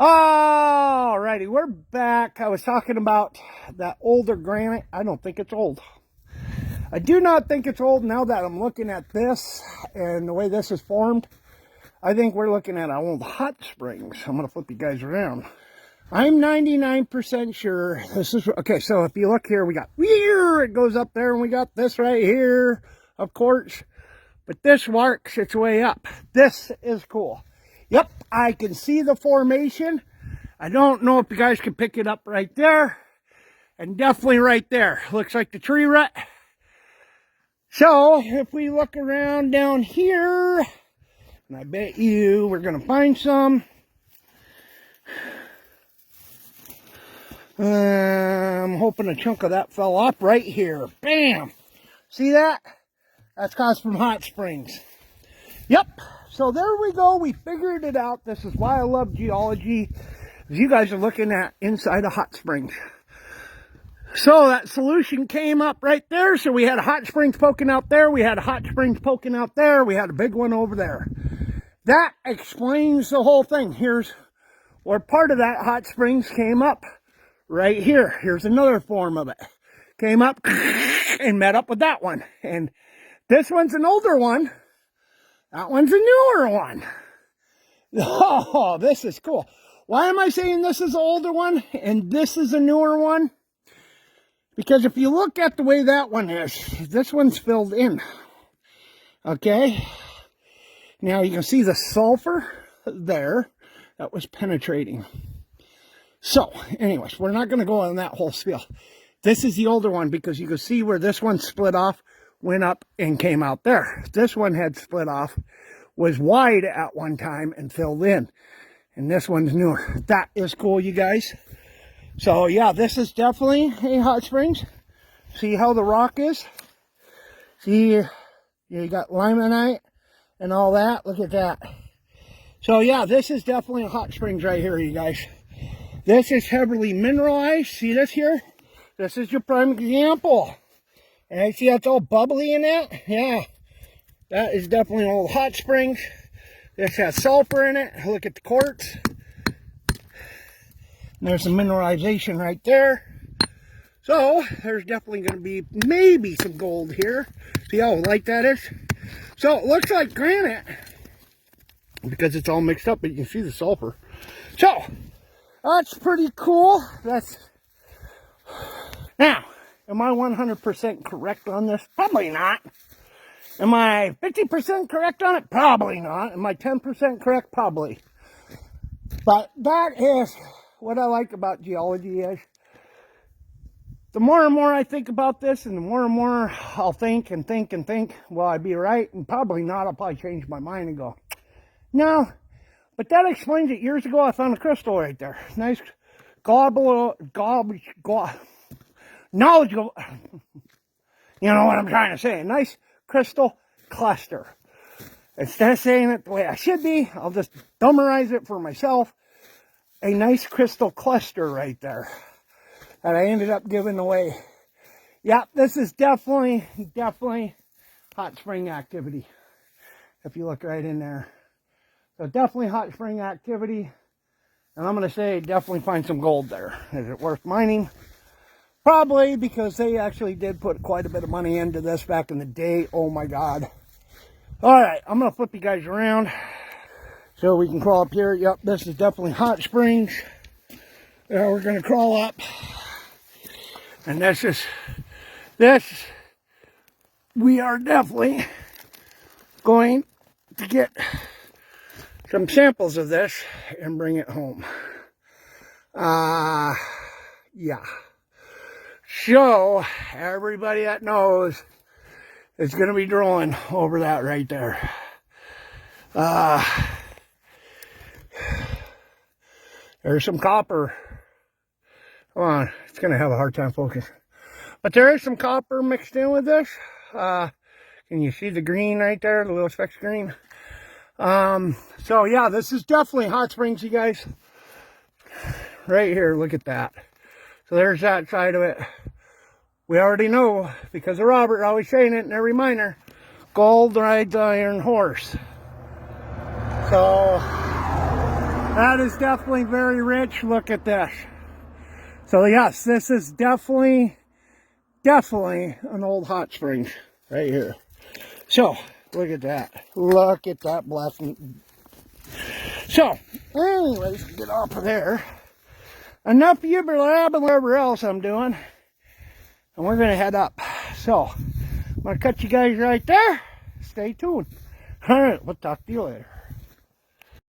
Alrighty, we're back. I was talking about that older granite. I don't think it's old. I do not think it's old now that I'm looking at this and the way this is formed. I think we're looking at an old hot springs. I'm going to flip you guys around. I'm 99% sure this is, okay, so if you look here, we got, it goes up there, and we got this right here, of course. But this works its way up. This is cool. Yep, I can see the formation. I don't know if you guys can pick it up right there. And definitely right there. Looks like the tree rut. So, if we look around down here, and I bet you we're going to find some. I'm hoping a chunk of that fell off right here. Bam! See that? That's caused from hot springs. Yep. So there we go. We figured it out. This is why I love geology. You guys are looking at inside of hot springs. So that solution came up right there. So we had a hot springs poking out there. We had a hot springs poking out there. We had a big one over there. That explains the whole thing. Here's where part of that hot springs came up. Right here. Here's another form of it. Came up and met up with that one. And this one's an older one. That one's a newer one. Oh, this is cool. Why am I saying this is an older one and this is a newer one? Because if you look at the way that one is, this one's filled in. Okay. Now you can see the sulfur there that was penetrating. So, anyways, we're not going to go on that whole spiel. This is the older one because you can see where this one split off, went up, and came out there. This one had split off, was wide at one time, and filled in. And this one's newer. That is cool, you guys. So, yeah, this is definitely a hot springs. See how the rock is? See, you got limonite and all that. Look at that. So, yeah, this is definitely a hot springs right here, you guys. This is heavily mineralized. See this here? This is your prime example. And I see that's all bubbly in that. Yeah. That is definitely an old hot springs. This has sulfur in it. Look at the quartz. And there's some mineralization right there. So, there's definitely going to be maybe some gold here. See how light that is? So, it looks like granite. Because it's all mixed up, but you can see the sulfur. So, that's pretty cool. Now, am I 100% correct on this? Probably not. Am I 50% correct on it? Probably not. Am I 10% correct? Probably. But that is what I like about geology is the more and more I think about this and the more I'll think and think and think, will I be right? And probably not. I'll probably change my mind and go, no. But that explains it. Years ago, I found a crystal right there. Nice knowledgeable. You know what I'm trying to say. Nice crystal cluster. Instead of saying it the way I should be, I'll just summarize it for myself. A nice crystal cluster right there that I ended up giving away. Yeah, this is definitely hot spring activity. If you look right in there. So definitely hot spring activity. And I'm going to say definitely find some gold there. Is it worth mining? Probably, because they actually did put quite a bit of money into this back in the day. Oh my God. Alright, I'm going to flip you guys around so we can crawl up here. Yep, this is definitely hot springs. We're going to crawl up. And we are definitely going to get some samples of this and bring it home. Yeah. So, everybody that knows is going to be drawing over that right there. There's some copper. Come on, it's going to have a hard time focusing. But there is some copper mixed in with this. Can you see the green right there, the little specks of green? So yeah, this is definitely hot springs, you guys. Right here, look at that. So there's that side of it. We already know, because of Robert always saying it in every miner, gold rides the iron horse. So That is definitely very rich. Look at this. So yes, this is definitely an old hot springs right here. So look at that. Look at that blessing. So anyways, get off of there. Enough yibber lab and whatever else I'm doing. And we're going to head up. So I'm going to cut you guys right there. Stay tuned. All right, we'll talk to you later.